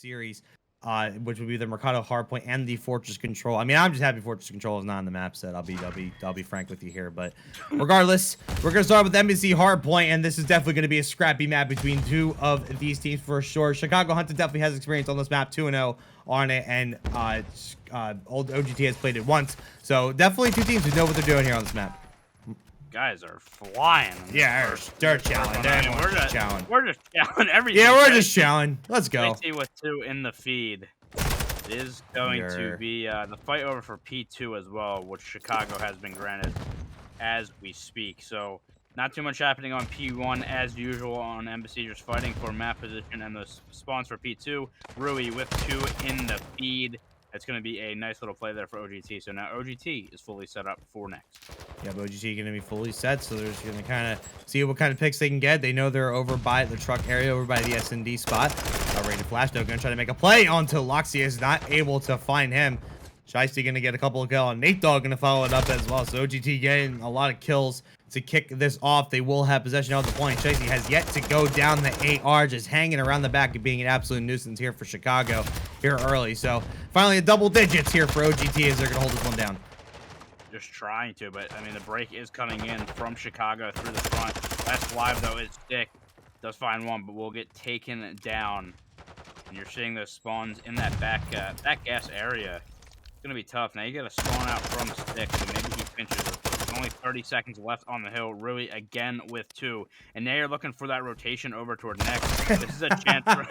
series, which would be the Mercado Hardpoint and the Fortress Control. I mean, I'm just happy Fortress Control is not on the map set. I'll be frank with you here, but regardless, we're gonna start with MWII Hardpoint, and this is definitely gonna be a scrappy map between two of these teams for sure. Chicago Hunted definitely has experience on this map, 2-0 on it, and old OGT has played it once, so definitely two teams who know what they're doing here on this map. Guys are flying. Yeah, they're challenging. We're just challenging everything. Yeah, we're just challenging. Let's go. Let's see with 2 in the feed. It is going to be the fight over for P2 as well, which Chicago has been granted as we speak. So not too much happening on P1 as usual on MWII, just fighting for map position and the spawns for P2. MWII with 2 in the feed. It's going to be a nice little play there for OGT. So now OGT is fully set up for next. Yeah, but OGT going to be fully set, so they're just going to kind of see what kind of picks they can get. They know they're over by the truck area, over by the S&D spot. Ready to flash, though. Going to try to make a play onto Loxia. Is not able to find him. Shiesty going to get a couple of kills. Nate Dogg going to follow it up as well. So OGT getting a lot of kills to kick this off. They will have possession of the point. Shiesty has yet to go down the AR, just hanging around the back and being an absolute nuisance here for Chicago here early. So finally a double digits here for OGT as they're going to hold this one down. Just trying to, but I mean the break is coming in from Chicago through the front. Last live though is Stick. Does find one, but will get taken down. And you're seeing those spawns in that back gas area. It's gonna be tough. Now you gotta spawn out from Stick, so maybe he pinches it. There's only 30 seconds left on the hill. MWII again with 2. And now you're looking for that rotation over toward next. This is a chance for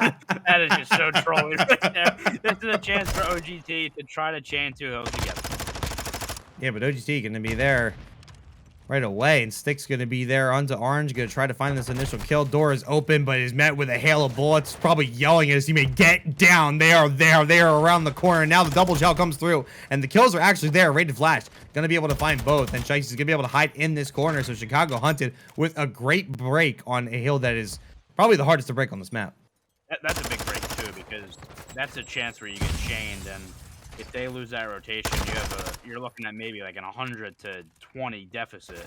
that is just so trolly right there. This is a chance for OGT to try to chain 2 hills together. Yeah, but OGT going to be there right away, and Stick's going to be there onto Orange, going to try to find this initial kill. Door is open, but is met with a hail of bullets, probably yelling at his teammate, get down. They are there. They are around the corner. Now the double shell comes through, and the kills are actually there, ready to flash. Going to be able to find both, and Shicey's going to be able to hide in this corner, so Chicago Hunted with a great break on a hill that is probably the hardest to break on this map. That's a big break, too, because that's a chance where you get chained, and if they lose that rotation, you're looking at maybe like an 100 to 20 deficit.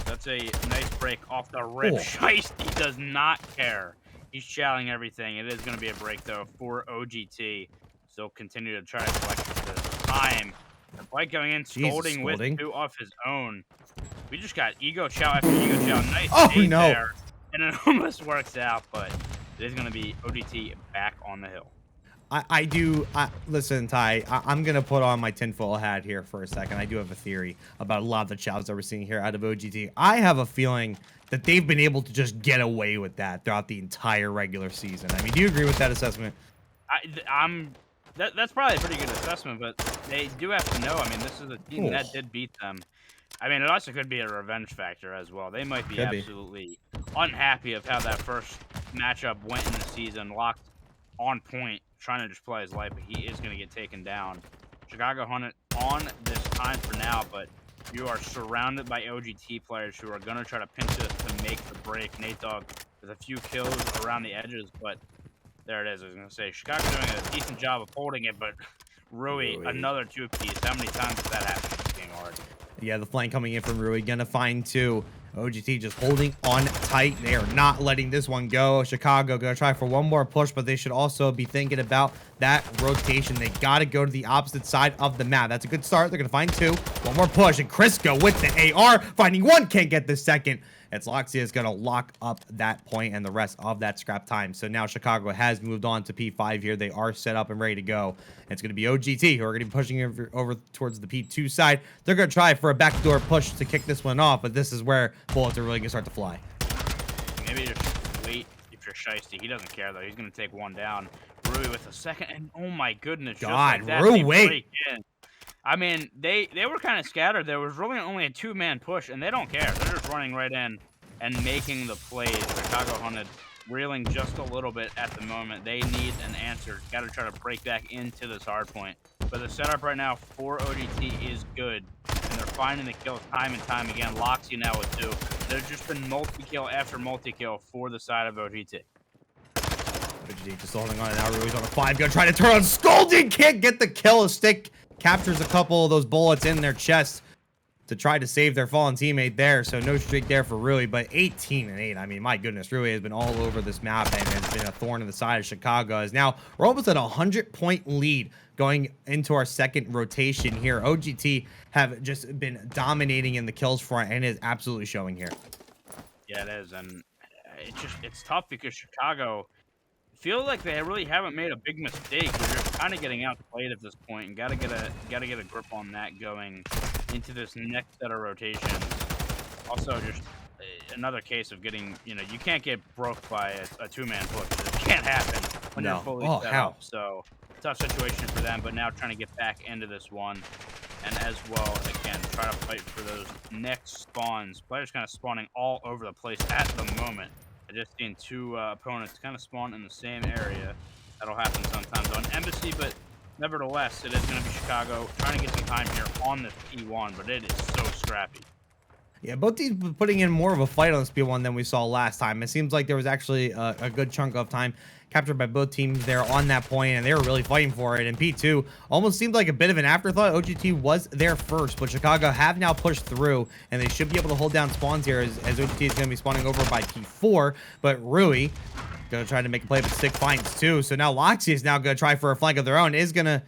That's a nice break off the rip. Shiesty does not care. He's challenging everything. It is going to be a break though for OGT. Still continue to try to collect the time. The fight going in, scolding with 2 off his own. We just got ego chow after ego chow. Nice there, and it almost works out, but it is going to be OGT back on the hill. Listen, Ty, I'm going to put on my tinfoil hat here for a second. I do have a theory about a lot of the chows that we're seeing here out of OGT. I have a feeling that they've been able to just get away with that throughout the entire regular season. I mean, do you agree with that assessment? That's probably a pretty good assessment, but they do have to know. I mean, this is a team that did beat them. I mean, it also could be a revenge factor as well. They might be absolutely unhappy of how that first matchup went in the season, locked on point, trying to just play his life, but he is going to get taken down. Chicago Hunted on this time for now, but you are surrounded by OGT players who are going to try to pinch it to make the break. Nate Dogg with a few kills around the edges, but there it is. I was going to say, Chicago doing a decent job of holding it, but MWII, another 2-piece. How many times has that happened in this game already? Yeah, the flank coming in from MWII, going to find 2. OGT just holding on tight. They are not letting this one go. Chicago going to try for one more push, but they should also be thinking about that rotation. They got to go to the opposite side of the map. That's a good start. They're going to find 2. One more push, and Crisco with the AR. Finding 1, can't get the second. It's Loxia is going to lock up that point and the rest of that scrap time. So now Chicago has moved on to P5 here. They are set up and ready to go. It's going to be OGT who are going to be pushing over towards the P2 side. They're going to try for a backdoor push to kick this one off, but this is where bullets are really going to start to fly. Maybe just wait if you're Shiesty. He doesn't care, though. He's going to take 1 down. MWII with a second, and oh my goodness. God, just like that, I mean, they were kind of scattered. There was really only a 2-man push, and they don't care. They're just running right in and making the plays. Chicago Hunted reeling just a little bit at the moment. They need an answer. Got to try to break back into this hard point. But the setup right now for OGT is good, and they're finding the kills time and time again. Loxia now with 2. There's just been multi-kill after multi-kill for the side of OGT. OGT just holding on, and now MWII's on a 5. Gonna try to turn on Scolding, can't get the kill. A Stick captures a couple of those bullets in their chest. to try to save their fallen teammate there. So no streak there for Rui, but 18-8. I mean, my goodness, Rui has been all over this map and has been a thorn in the side of Chicago. As now we're almost at a 100-point lead going into our second rotation here. OGT have just been dominating in the kills front and is absolutely showing here. Yeah, it is, and it's tough because Chicago feel like they really haven't made a big mistake. They're just kind of getting outplayed at this point, and gotta get a grip on that going into this next set of rotations. Also, just another case of getting, you can't get broke by a two-man push. It can't happen when you're fully set up. So tough situation for them, but now trying to get back into this one, and as well, again, try to fight for those next spawns. Players kind of spawning all over the place at the moment. I just seen two opponents kind of spawn in the same area. That'll happen sometimes on Embassy, but nevertheless, it is going to be Chicago trying to get some time here on this P1, but it is so scrappy. Yeah, both teams putting in more of a fight on this P1 than we saw last time. It seems like there was actually a good chunk of time captured by both teams there on that point, and they were really fighting for it. And P2 almost seemed like a bit of an afterthought. OGT was there first, but Chicago have now pushed through, and they should be able to hold down spawns here as OGT is going to be spawning over by P4. But Rui going to try to make a play, but Stick finds two. So now Loxy is now going to try for a flank of their own. Is going to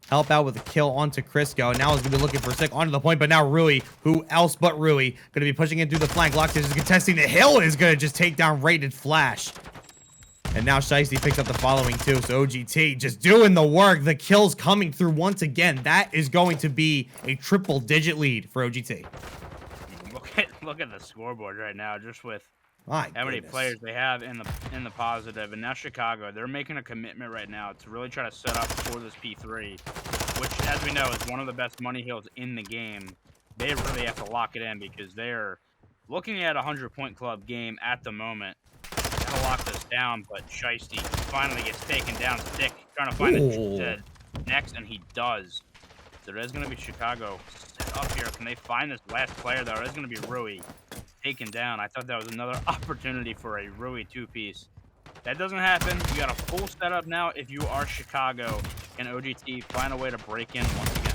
help out with a kill onto Crisco. Now he's going to be looking for Stick onto the point, but now Rui, who else but Rui, going to be pushing in through the flank. Loxy is contesting the hill and is going to just take down Rated Flash. And now Shiesty picks up the following too. So OGT just doing the work. The kills coming through once again. That is going to be a triple-digit lead for OGT. Look at the scoreboard right now, just with how many players they have in the positive. And now Chicago, they're making a commitment right now to really try to set up for this P3, which, as we know, is one of the best money hills in the game. They really have to lock it in because they're looking at a 100-point club game at the moment. To lock this down, but Shiesty finally gets taken down. Stick trying to find the next, and he does. So there's going to be Chicago set up here. Can they find this last player, though? There's going to be Rui taken down. I thought that was another opportunity for a Rui two-piece. That doesn't happen. You got a full setup now if you are Chicago, and OGT find a way to break in once again.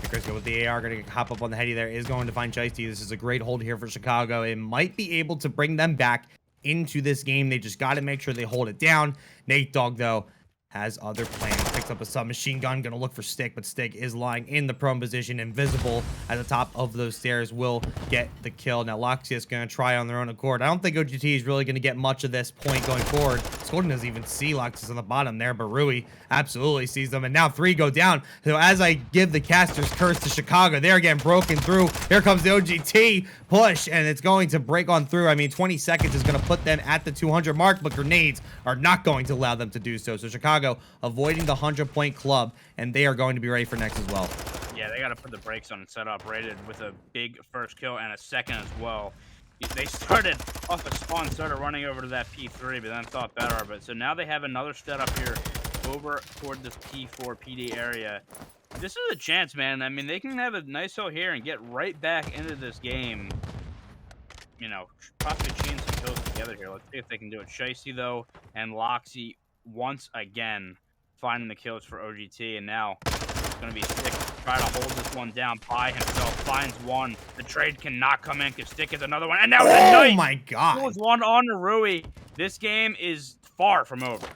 Crisco with the AR going to hop up on the heady there, is going to find Shiesty. This is a great hold here for Chicago. It might be able to bring them back into this game. They just got to make sure they hold it down. Nate Dogg, though, has other plans. Picks up a submachine gun, gonna look for Stick, but Stick is lying in the prone position, invisible at the top of those stairs, will get the kill. Now Loxius gonna try on their own accord. I don't think OGT is really gonna get much of this point going forward. Skolden doesn't even see Loxius on the bottom there, but Rui absolutely sees them, and now three go down. So as I give the caster's curse to Chicago, they're getting broken through. Here comes the OGT push, and it's going to break on through. I mean, 20 seconds is gonna put them at the 200 mark, but grenades are not going to allow them to do so. So Chicago avoiding the 100-point club, and they are going to be ready for next as well. Yeah, they got to put the brakes on and set up. Rated with a big first kill and a second as well. They started off the spawn, started running over to that P3, but then thought better of it. So now they have another setup here over toward this P4 PD area. This is a chance, man. I mean, they can have a nice hill here and get right back into this game. You know, possibly chain some kills together here. Let's see if they can do it. Shiesty, though, and Loxy once again finding the kills for OGT, and now it's going to be Stick try to hold this one down by himself. Finds one. The trade cannot come in because Stick is another one, and now oh my god, with one on Rui. This game is far from over.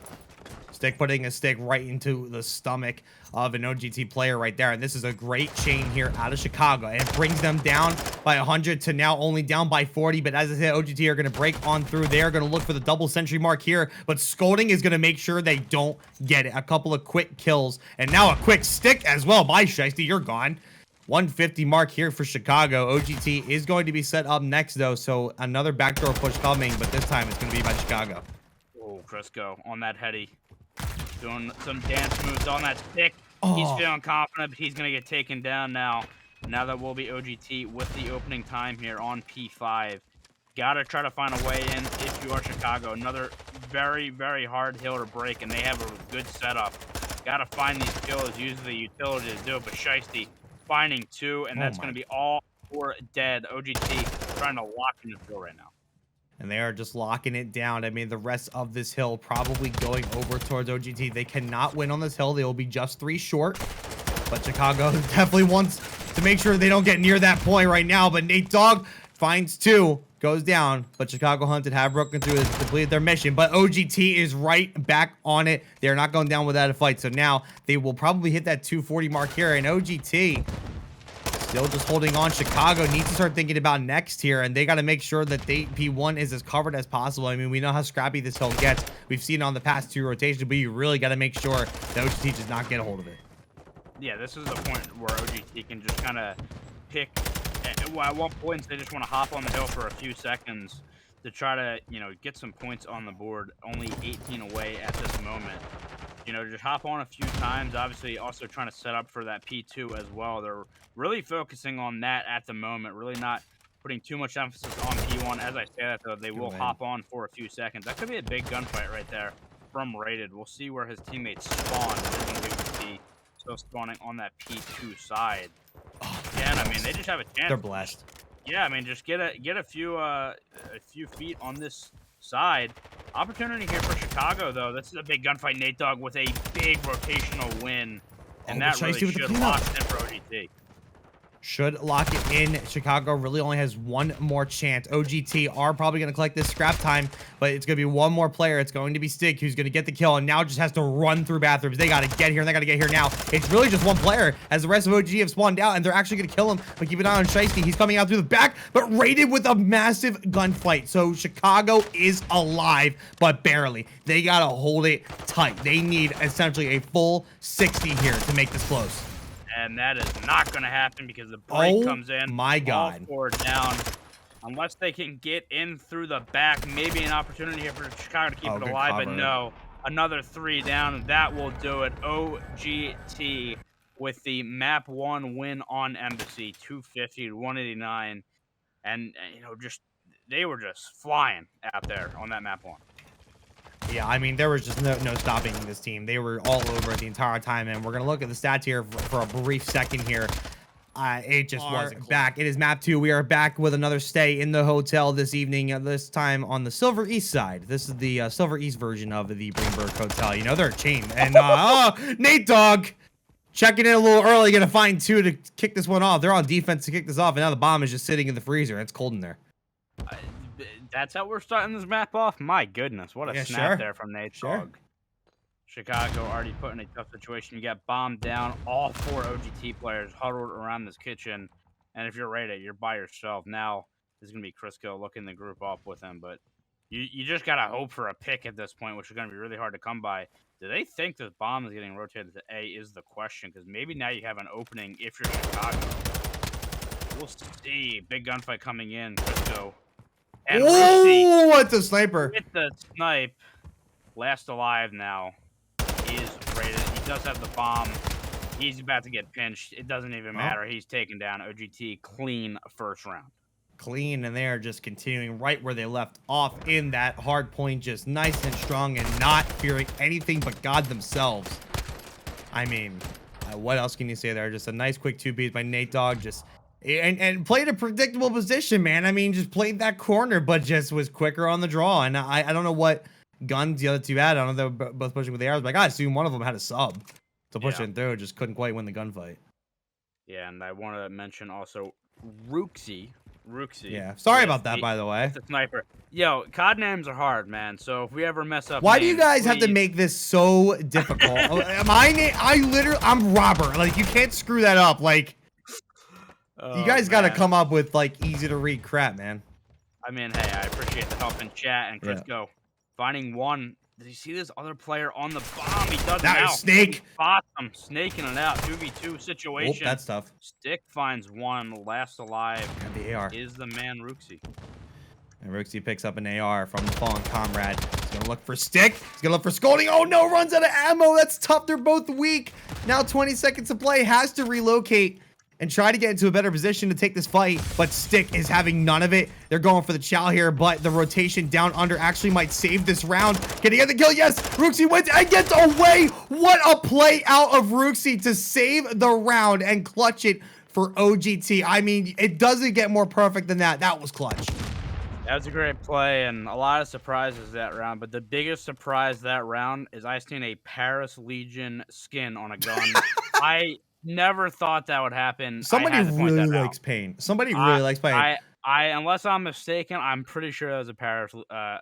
Stick putting a stick right into the stomach of an OGT player right there. And this is a great chain here out of Chicago. And it brings them down by 100 to now only down by 40. But as I said, OGT are going to break on through. They're going to look for the double sentry mark here. But Scolding is going to make sure they don't get it. A couple of quick kills. And now a quick stick as well by Shiesty. You're gone. 150 mark here for Chicago. OGT is going to be set up next, though. So another backdoor push coming. But this time it's going to be by Chicago. Oh, Crisco on that heady. Doing some dance moves on that stick. Oh. He's feeling confident, but he's going to get taken down now. Now that will be OGT with the opening time here on P5. Got to try to find a way in if you are Chicago. Another very, very hard hill to break, and they have a good setup. Got to find these kills, use the utility to do it, but Shiesty finding two, and that's going to be all four dead. OGT trying to lock in the hill right now. And they are just locking it down. I mean, the rest of this hill probably going over towards OGT. They cannot win on this hill. They will be just 3 short. But Chicago definitely wants to make sure they don't get near that point right now. But Nate Dogg finds 2, goes down, but Chicago Hunted have broken through and completed their mission. But OGT is right back on it. They're not going down without a fight. So now they will probably hit that 240 mark here. And OGT still just holding on. Chicago needs to start thinking about next here, and they got to make sure that P1 is as covered as possible. I mean, we know how scrappy this hill gets. We've seen it on the past 2 rotations, but you really got to make sure that OGT does not get a hold of it. Yeah, this is the point where OGT can just kind of pick. At one point, they just want to hop on the hill for a few seconds to try to, you know, get some points on the board. Only 18 away at this moment. You know, just hop on a few times. Obviously, also trying to set up for that P2 as well. They're really focusing on that at the moment. Really not putting too much emphasis on P1. As I say that, though, they will hop on for a few seconds. That could be a big gunfight right there from Rated. We'll see where his teammates spawn. Still spawning on that P2 side. Yeah, I mean, they just have a chance. They're blessed. Yeah, I mean, just get a few feet on this side. Opportunity here for Chicago, though. This is a big gunfight. Nate Dogg with a big rotational win, and that really should lock in for OGT. Should lock it in. Chicago really only has one more chance. OGT are probably going to collect this scrap time, but it's going to be one more player. It's going to be Stick who's going to get the kill, and now just has to run through bathrooms. They got to get here, and they got to get here now. It's really just one player, as the rest of OG have spawned out, and they're actually going to kill him. But keep an eye on Shiesty. He's coming out through the back, but Rated with a massive gunfight. So Chicago is alive, but barely. They got to hold it tight. They need essentially a full 60 here to make this close. And that is not going to happen because the break comes in. My God. All 4 down. Unless they can get in through the back, maybe an opportunity here for Chicago to keep it alive, but no. Another 3 down. That will do it. OGT with the map 1 win on Embassy, 250 to 189. And, you know, they were just flying out there on that map 1. Yeah, I mean, there was just no stopping this team. They were all over it the entire time, and we're going to look at the stats here for a brief second here. It just wasn't back. It is map 2. We are back with another stay in the hotel this evening, this time on the Silver East side. This is the Silver East version of the Greenberg Hotel. You know, they're a chain. And, Nate Dogg checking in a little early, going to find 2 to kick this one off. They're on defense to kick this off, and now the bomb is just sitting in the freezer. It's cold in there. That's how we're starting this map off? My goodness, what a snap there from Nate Dogg. Chicago already put in a tough situation. You got bombed down. All 4 OGT players huddled around this kitchen. And if you're Rated, you're by yourself. Now, this is going to be Crisco looking the group up with him. But you just got to hope for a pick at this point, which is going to be really hard to come by. Do they think this bomb is getting rotated to A is the question. Because maybe now you have an opening if you're Chicago. We'll see. Big gunfight coming in. Crisco. And oh, what the sniper. With the snipe. Last alive now is Rated. He does have the bomb. He's about to get pinched. It doesn't even matter. He's taken down. OGT clean first round. Clean, and they're just continuing right where they left off in that hard point, just nice and strong and not fearing anything but God themselves. I mean, what else can you say there? Just a nice quick 2-piece by Nate Dogg. Just and played a predictable position, man. I mean, just played that corner, but just was quicker on the draw. And I don't know what guns the other 2 had. I don't know, they're both pushing with ARs, but I gotta assume one of them had a sub to push it through. Just couldn't quite win the gunfight. Yeah, and I want to mention also Rooksy. Yeah, sorry about that, by the way. The sniper. Yo, COD names are hard, man. So if we ever mess up, why do you guys have to make this so difficult? I'm Robert. Like, you can't screw that up. Like, you guys got to come up with, like, easy to read crap, man. I mean, hey, I appreciate the help in chat. And Crisco finding one. Did you see this other player on the bomb? He does it now. Snake. Bottom, snaking it out. 2v2 situation. Oh, that's tough. Stick finds one. Last alive and the AR is the man Rooksy. And Rooksy picks up an AR from the fallen comrade. He's going to look for Stick. He's going to look for Scolding. Oh, no. Runs out of ammo. That's tough. They're both weak. Now 20 seconds to play. Has to relocate and try to get into a better position to take this fight, but Stick is having none of it. They're going for the chow here, but the rotation down under actually might save this round. Can he get the kill? Yes, Rooksy wins and gets away. What a play out of Rooksy to save the round and clutch it for OGT. I mean, it doesn't get more perfect than that. That was clutch. That was a great play and a lot of surprises that round, but the biggest surprise that round is I seen a Paris Legion skin on a gun. never thought that would happen. I Somebody had to point really that out. likes pain. Somebody I really likes pain. unless I'm mistaken, I'm pretty sure that was a Paris,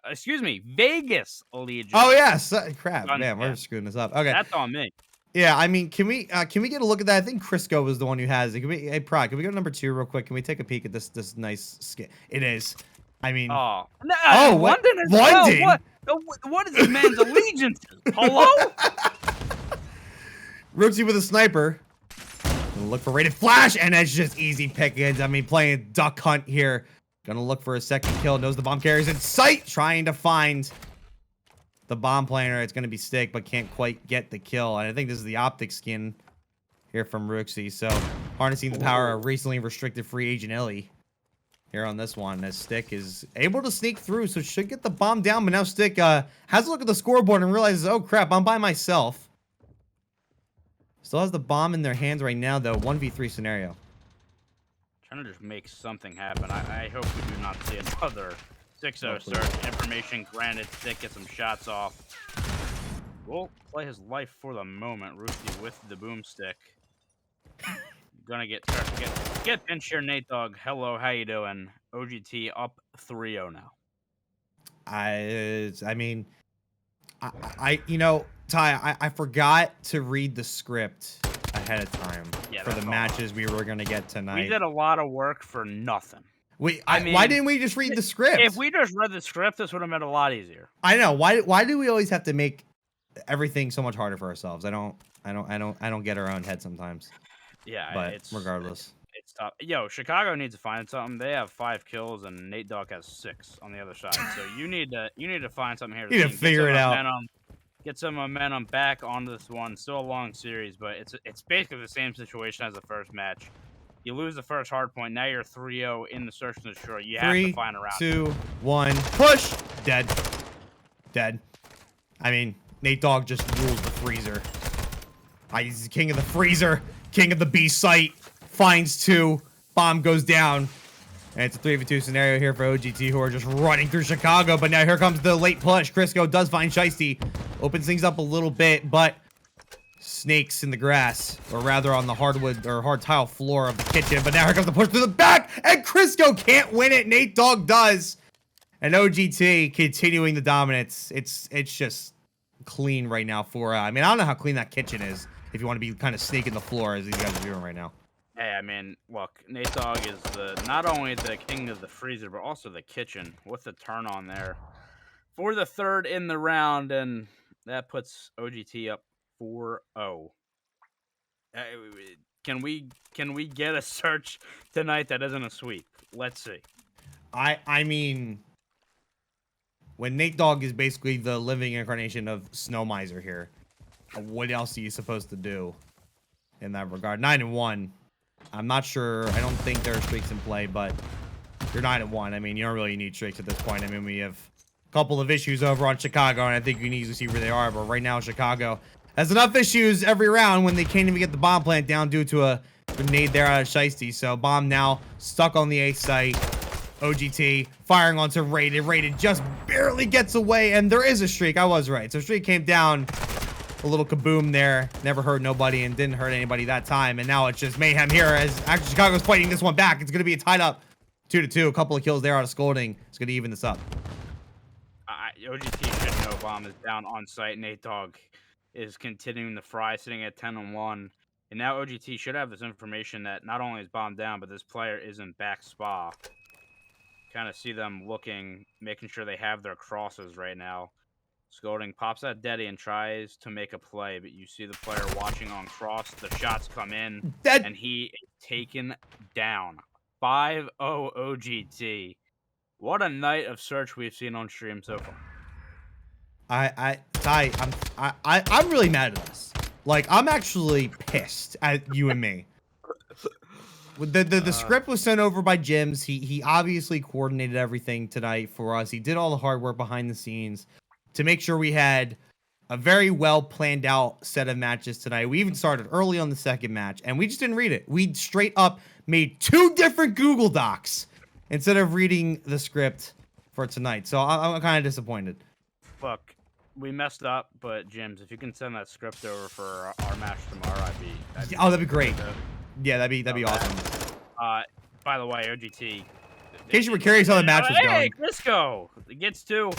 excuse me, Vegas Oh, Allegiant yes. Crap. gun Man, we're scan. screwing this up. Okay. That's on me. Yeah, I mean, can we get a look at that? I think Crisco was the one who has it. Can we, hey, Prod, can we go to number 2 real quick? Can we take a peek at this nice skin? It is. I mean, Oh, no, oh, and what? London as well. London? What is this man's allegiance? Hello? Rootsy with a sniper. Gonna look for rated flash, and it's just easy pickings. I mean, playing duck hunt here. Gonna look for a second kill. Knows the bomb carrier's in sight. Trying to find the bomb planer. It's gonna be Stick, but can't quite get the kill. And I think this is the optic skin here from Rooksy. So harnessing the power of recently restricted free agent Ellie here on this one, as Stick is able to sneak through, so should get the bomb down. But now Stick has a look at the scoreboard and realizes, oh crap, I'm by myself. Still has the bomb in their hands right now, though. 1v3 scenario. Trying to just make something happen. I hope we do not see another 6-0 search. Information granted. Stick get some shots off. We'll play his life for the moment. Roosty with the boomstick. Gonna get pinch here, Nate Dogg. Hello, how you doing? OGT up 3-0 now. I mean, you know, Ty, I forgot to read the script ahead of time for the matches we were gonna get tonight. We did a lot of work for nothing. I mean, why didn't we just read the script? If we just read the script, this would have been a lot easier. I know. Why do we always have to make everything so much harder for ourselves? I don't get our own head sometimes. Yeah, but regardless, it's tough. Yo, Chicago needs to find something. They have 5 kills and Nate Dogg has 6 on the other side. So you need to find something here. You need to figure it out. Get some momentum back onto this one. Still a long series, but it's basically the same situation as the first match. You lose the first hard point. Now you're 3-0 in the search and destroy. You have to find a route. 3, 2, 1, push. Dead. I mean, Nate Dogg just rules the freezer. He's the king of the freezer, king of the B site. Finds 2. Bomb goes down. And it's a 3v2 scenario here for OGT, who are just running through Chicago. But now here comes the late push. Crisco does find Shiesty. Opens things up a little bit, but snakes in the grass, or rather on the hardwood or hard tile floor of the kitchen. But now here comes the push to the back, and Crisco can't win it. Nate Dogg does. And OGT continuing the dominance. It's just clean right now for, I mean, I don't know how clean that kitchen is if you want to be kind of snaking the floor as these guys are doing right now. Hey, I mean, look, Nate Dogg is not only the king of the freezer, but also the kitchen. What's the turn on there? For the 3rd in the round, and that puts OGT up 4-0. Can we get a search tonight that isn't a sweep? Let's see. I mean, when Nate Dogg is basically the living incarnation of Snow Miser here, what else are you supposed to do in that regard? 9-1. I'm not sure. I don't think there are streaks in play, but you're 9-1. I mean, you don't really need streaks at this point. I mean, we have a couple of issues over on Chicago, and I think you can easily see where they are. But right now, Chicago has enough issues every round when they can't even get the bomb plant down due to a grenade there out of Shiesty. So bomb now stuck on the A site. OGT firing onto Rated. Rated just barely gets away, and there is a streak. I was right. So streak came down. A little kaboom there. Never hurt nobody and didn't hurt anybody that time. And now it's just mayhem here as actually Chicago's fighting this one back. It's going to be a tied up 2-2. A couple of kills there out of scolding. It's going to even this up. OGT should know bomb is down on site. Nate Dogg is continuing the fry, sitting at 10-1. And now OGT should have this information that not only is bomb down, but this player is in back spa. Kind of see them looking, making sure they have their crosses right now. Scolding pops at Daddy and tries to make a play, but you see the player watching on cross. The shots come in, and he is taken down. 5-0 OGT. What a night of search we've seen on stream so far. Ty, I'm really mad at us. Like, I'm actually pissed at you and me. The script was sent over by Jims. He obviously coordinated everything tonight for us. He did all the hard work behind the scenes to make sure we had a very well planned out set of matches tonight. We even started early on the second match, and we just didn't read it. We straight up made 2 different Google Docs instead of reading the script for tonight. So I'm kind of disappointed. Fuck. we messed up, but Jims, if you can send that script over for our match tomorrow, I'd be Oh, that'd be great. with it. Yeah, that'd be awesome. By the way, OGT. In case you were curious how the match was Hey, going. Crisco gets 2,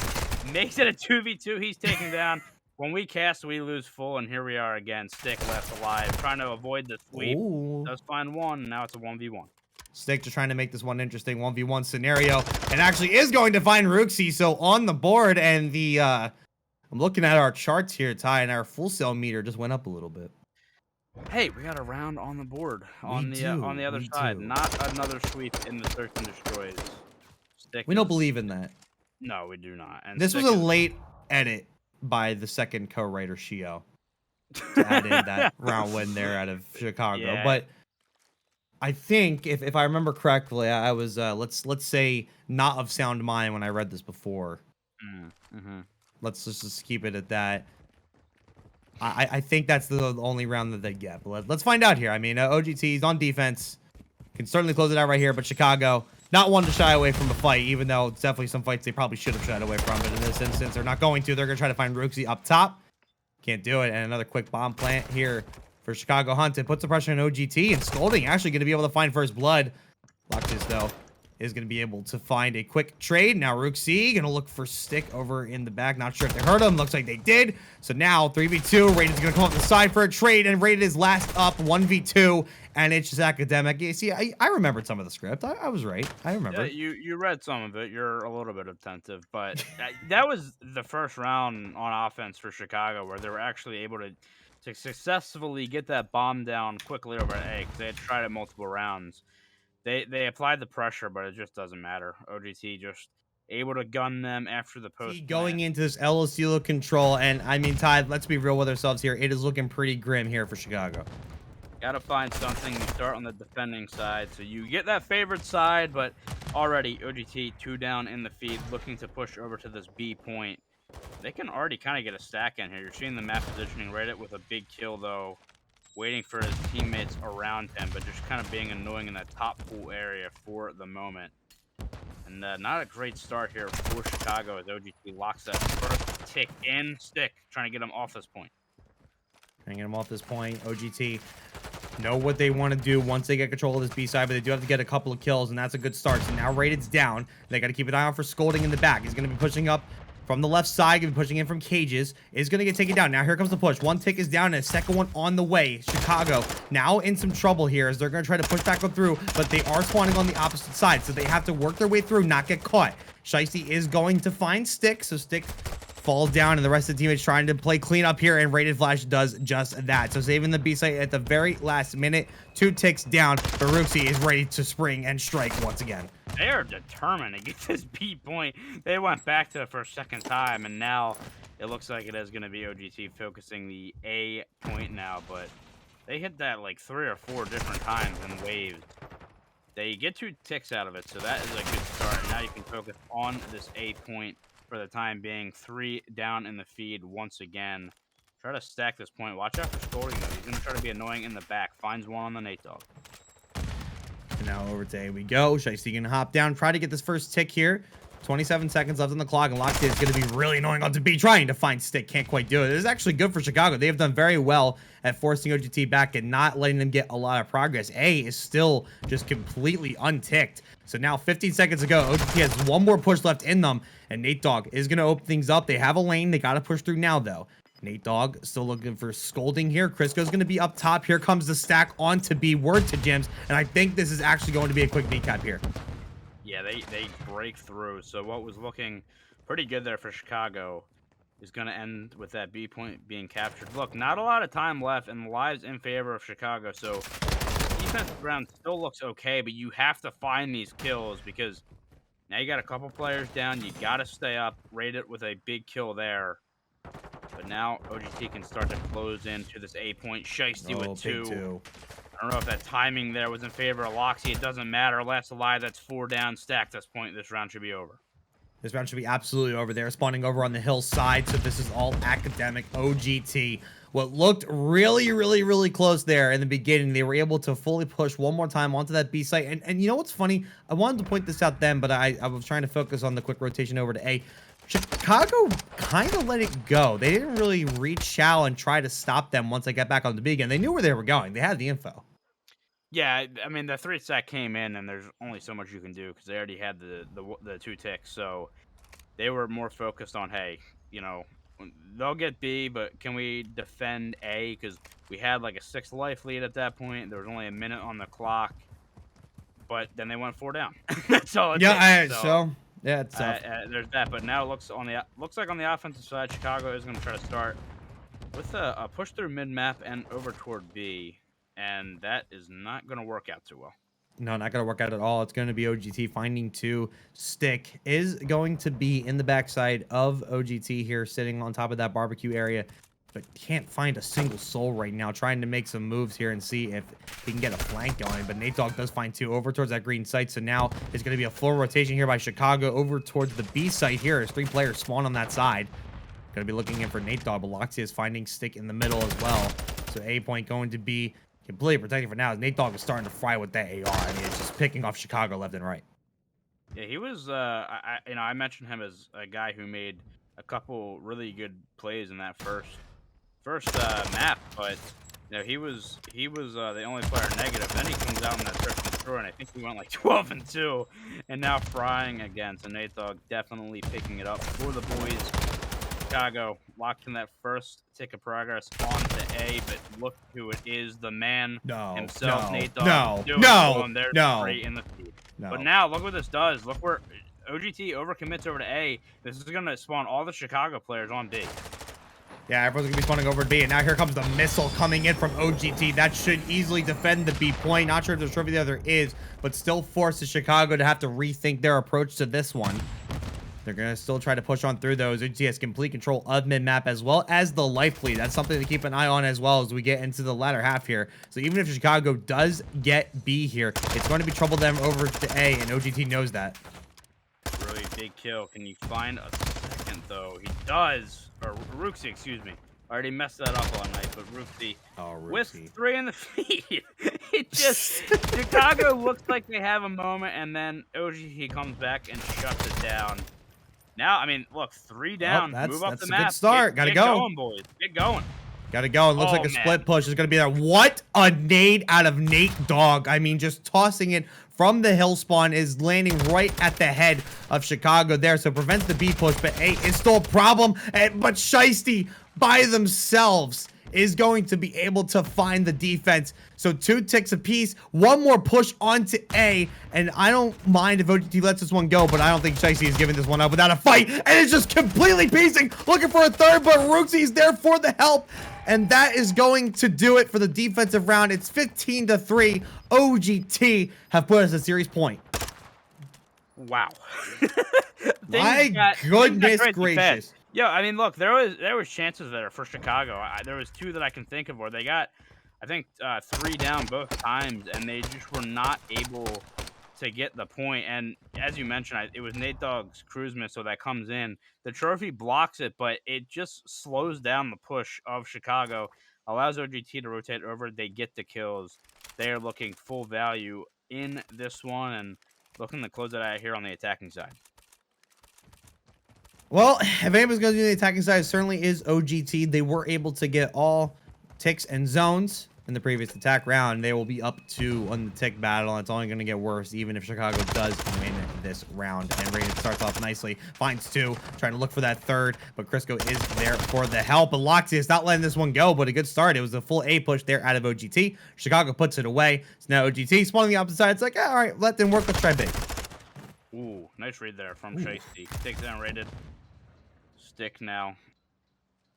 makes it a 2v2. He's taken down. When we cast, we lose full, and here we are again. Stick left alive, trying to avoid the sweep. Ooh. Does find 1, and now it's a 1v1. Stick just trying to make this one interesting 1v1 scenario, and actually is going to find Rooksy. So on the board, and the I'm looking at our charts here, Ty, and our full cell meter just went up a little bit. Hey, we got a round on the board on the other side. Not another sweep in the search and destroys. Stick. We don't believe in that. No, we do not. And this was a late edit by the second co-writer Shio to add in that round win there out of Chicago. Yeah. But I think if I remember correctly, I was let's say not of sound mind when I read this before. Let's just keep it at that. I think that's the only round that they get. But let's find out here. I mean, OGT's on defense. Can certainly close it out right here. But Chicago, not one to shy away from a fight, even though it's definitely some fights they probably should have shied away from. But in this instance, they're not going to. They're going to try to find Rooksy up top. Can't do it. And another quick bomb plant here for Chicago Hunt. It puts the pressure on OGT. And Scolding actually going to be able to find first blood. Locktis, though, is going to be able to find a quick trade. Now Rooksy going to look for Stick over in the back. Not sure if they hurt him. Looks like they did. So now 3v2. Raid's going to come up the side for a trade. And Raid is last up 1v2. And it's just academic. You see, I remembered some of the script. I was right. I remember. Yeah, you read some of it. You're a little bit attentive. But that was the first round on offense for Chicago where they were actually able to successfully get that bomb down quickly over at A because they had tried it multiple rounds. They applied the pressure, but it just doesn't matter. OGT just able to gun them after the post. Going into this LSU control, and I mean, Ty, let's be real with ourselves here. It is looking pretty grim here for Chicago. Gotta find something. You start on the defending side, so you get that favored side, but already OGT 2 down in the feed, looking to push over to this B point. They can already kind of get a stack in here. You're seeing the map positioning right with a big kill, though. Waiting for his teammates around him, but just kind of being annoying in that top pool area for the moment. And not a great start here for Chicago as OGT locks that first tick in. Stick, trying to get him off this point. Trying to get him off this point. OGT know what they want to do once they get control of this B side, but they do have to get a couple of kills, and that's a good start. So now Raid's down. They got to keep an eye out for Scolding in the back. He's going to be pushing up from the left side, going to be pushing in from cages, is going to get taken down. Now here comes the push. One tick is down and a second one on the way. Chicago now in some trouble here as they're going to try to push back through, but they are spawning on the opposite side, so they have to work their way through, not get caught. Shiesty is going to find Stick, so Stick falls down, and the rest of the teammates trying to play clean up here, and Rated Flash does just that. So saving the B site at the very last minute. 2 ticks down, but Rooksy is ready to spring and strike once again. They are determined to get this B point. They went back to it for a second time, and now it looks like it is going to be OGT focusing the A point now, but they hit that like 3 or 4 different times in waves. They get 2 ticks out of it, so that is a good start. Now you can focus on this A point for the time being. 3 down in the feed once again. Try to stack this point. Watch out for scoring, though. He's going to try to be annoying in the back. Finds one on the Nate Dog. And now over to A we go. Shiesty gonna hop down, try to get this first tick here. 27 seconds left on the clock, and Locked is going to be really annoying onto B, trying to find Stick. Can't quite do it. It is actually good for Chicago. They have done very well at forcing OGT back and not letting them get a lot of progress. A is still just completely unticked. So now 15 seconds ago, OGT has one more push left in them, and Nate Dogg is going to open things up. They have a lane. They got to push through now, though. Nate Dogg still looking for Scolding here. Crisco's going to be up top. Here comes the stack onto B. Word to Jims. And I think this is actually going to be a quick kneecap here. Yeah, they break through. So what was looking pretty good there for Chicago is going to end with that B point being captured. Look, not a lot of time left, and the lives in favor of Chicago. So defensive round still looks okay, but you have to find these kills because now you got a couple players down. You got to stay up, rate it with a big kill there. But now OGT can start to close into this A point. Shiesty with 2. I don't know if that timing there was in favor of Loxy. It doesn't matter. Last alive, that's 4 down. Stack this point. This round should be over. This round should be absolutely over there, spawning over on the hillside. So this is all academic OGT. What looked really, really, really close there in the beginning, they were able to fully push one more time onto that B site. And you know what's funny? I wanted to point this out then, but I was trying to focus on the quick rotation over to A. Chicago kind of let it go. They didn't really reach out and try to stop them once they got back on the B again. They knew where they were going. They had the info. Yeah, I mean, the 3 stack came in, and there's only so much you can do because they already had the 2 ticks. So they were more focused on, hey, you know, they'll get B, but can we defend A? Because we had like a 6 life lead at that point. There was only a minute on the clock, but then they went 4 down. That's all it Yeah, takes. yeah, it's tough. There's that. But now it looks like on the offensive side, Chicago is going to try to start with a push through mid map and over toward B, and that is not going to work out too well. No, not going to work out at all. It's going to be OGT finding 2. Stick is going to be in the backside of OGT here, sitting on top of that barbecue area, but can't find a single soul right now. Trying to make some moves here and see if he can get a flank going. But Nate Dogg does find 2 over towards that green site. So now it's going to be a full rotation here by Chicago over towards the B site here as 3 players spawn on that side. Going to be looking in for Nate Dogg. Biloxi is finding Stick in the middle as well. So A point going to be completely protected for now. Nate Dogg is starting to fry with that AR. I mean, it's just picking off Chicago left and right. Yeah, he was. I mentioned him as a guy who made a couple really good plays in that first map, but you know he was the only player negative. Then he comes out in that search and destroy, and I think he went like 12-2, and now frying again. So Nate Dogg definitely picking it up for the boys. Chicago locked in that first tick of progress onto A, but look who it is, the man himself, Nate Dogg. Straight in the feed. But now, look what this does. Look where OGT overcommits over to A. This is going to spawn all the Chicago players on B. Yeah, everyone's going to be spawning over to B, and now here comes the missile coming in from OGT. That should easily defend the B point. Not sure if there's trophy there is, but still forces Chicago to have to rethink their approach to this one. They're going to still try to push on through those. OGT has complete control of mid-map as well as the life lead. That's something to keep an eye on as well as we get into the latter half here. So even if Chicago does get B here, it's going to be trouble them over to A, and OGT knows that. Really big kill. Can you find a second, though? He does. Or Rooksy, excuse me. I already messed that up all night, but Rooksy with 3 in the feed. It just, Chicago looks like they have a moment, and then OGT comes back and shuts it down. Now, I mean, look, 3 down. Move up the map. That's a good start. Gotta go. Get going, boys. Get going. Gotta go. It looks like a split push is gonna be there. What a nade out of Nate Dogg. I mean, just tossing it from the hill spawn is landing right at the head of Chicago there. So prevents the B push, but A is still a problem. But Shiesty by themselves is going to be able to find the defense. So 2 ticks apiece, 1 more push onto A, and I don't mind if OGT lets this one go, but I don't think Shiesty is giving this one up without a fight, and it's just completely piecing, looking for a third, but Rooksy's there for the help, and that is going to do it for the defensive round. It's 15-3. OGT have put us a series point. Wow. My goodness gracious. Yeah, I mean, look, there was chances there for Chicago. There was 2 that I can think of where they got, I think, 3 down both times, and they just were not able to get the point. And as you mentioned, it was Nate Dogg's cruise missile that comes in. The trophy blocks it, but it just slows down the push of Chicago, allows OGT to rotate over. They get the kills. They are looking full value in this one and looking to close it out here on the attacking side. Well, if anybody's going to do the attacking side, it certainly is OGT. They were able to get all ticks and zones in the previous attack round. They will be up 2 on the tick battle. It's only going to get worse even if Chicago does win this round. And Raiden starts off nicely, finds 2, trying to look for that third, but Crisco is there for the help. And Loxy is not letting this one go, but a good start. It was a full A push there out of OGT. Chicago puts it away. So now OGT spawning the opposite side. It's like, all right, let them work. Let's try big. Ooh, nice read there from Shiesty. Takes down rated. Stick now.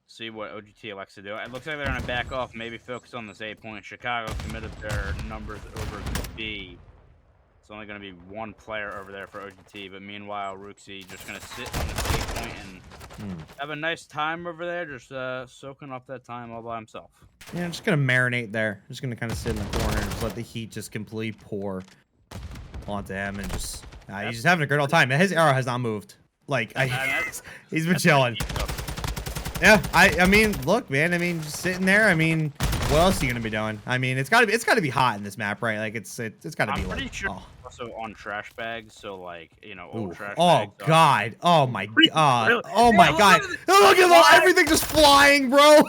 See what OGT elects to do. It looks like they're going to back off, maybe focus on this A point. Chicago committed their numbers over to B. It's only going to be 1 player over there for OGT, but meanwhile, Rooksy just going to sit on this A point and have a nice time over there, just soaking up that time all by himself. Yeah, I'm just going to marinate there. Just going to kind of sit in the corner and just let the heat just completely pour onto him and just... he's just having a great old time. His arrow has not moved. Like, That's he's been that's pretty chilling. decent. Yeah, I mean, look, man. I mean, just sitting there. I mean, what else are you gonna be doing? I mean, it's gotta be hot in this map, right? Like, it's gotta I'm be pretty like, sure oh, also on trash bags, so like old ooh, trash oh bags are god, oh my god, really. oh Yeah, my god. look at Look at everything just flying, bro.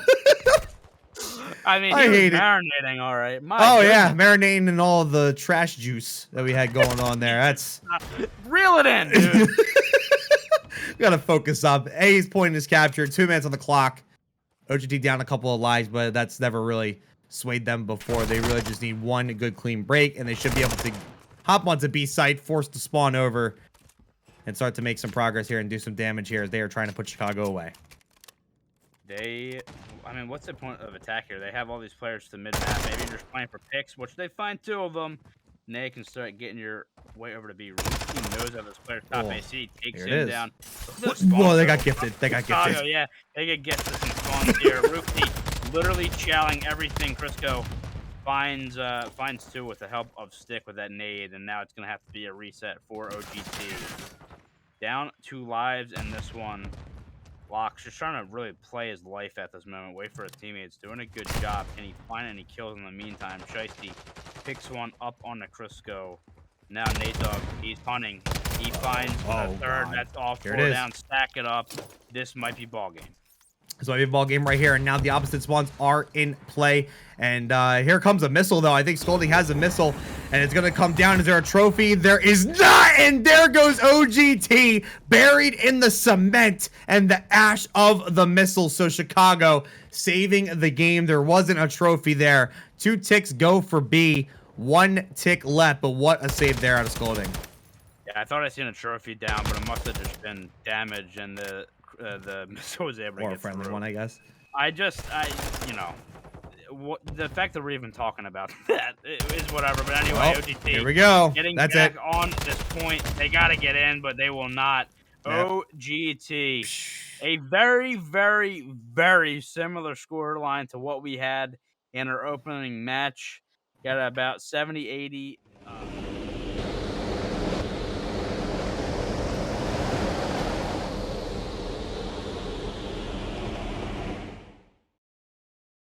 I mean, I he was hate it. marinating, all right. My Oh yeah, goodness. marinating in all the trash juice that we had going on there. That's Reel it in, dude. gotta focus up. A's point is captured. 2 minutes on the clock. OGT down a couple of lives, but that's never really swayed them before. They really just need one good clean break, and they should be able to hop onto B site, force to spawn over, and start to make some progress here and do some damage here as they are trying to put Chicago away. I mean, what's the point of attack here? They have all these players to mid-map. Maybe you're just playing for picks, which they find 2 of them. And they can start getting your way over to B. Team knows that this player's top AC, takes him down. Whoa, they got gifted. They got gifted. Yeah, they get gifted some spawns here. Rookie literally chowing everything. Crisco finds 2 with the help of Stick with that nade, and now it's going to have to be a reset for OGT. Down 2 lives, and this one... Locks just trying to really play his life at this moment. Wait for his teammates. Doing a good job. Can he find any kills in the meantime? Shiesty picks one up on the Crisco. Now Nate Dogg, he's hunting. He finds a third. God. That's all 4 down. Stack it up. This might be ball game. So we have a ball game right here, and now the opposite spawns are in play. And here comes a missile, though. I think Scolding has a missile, and it's going to come down. Is there a trophy? There is not, and there goes OGT, buried in the cement and the ash of the missile. So Chicago saving the game. There wasn't a trophy there. 2 ticks go for B. 1 tick left, but what a save there out of Scolding. Yeah, I thought I seen a trophy down, but it must have just been damage, and the missile was able to get a friendly through. one, I guess. The fact that we're even talking about that is whatever. But anyway, OGT. Here we go. Getting That's back it. on this point. They got to get in, but they will not. Yep. OGT. A very, very, very similar score line to what we had in our opening match. Got about 70, 80.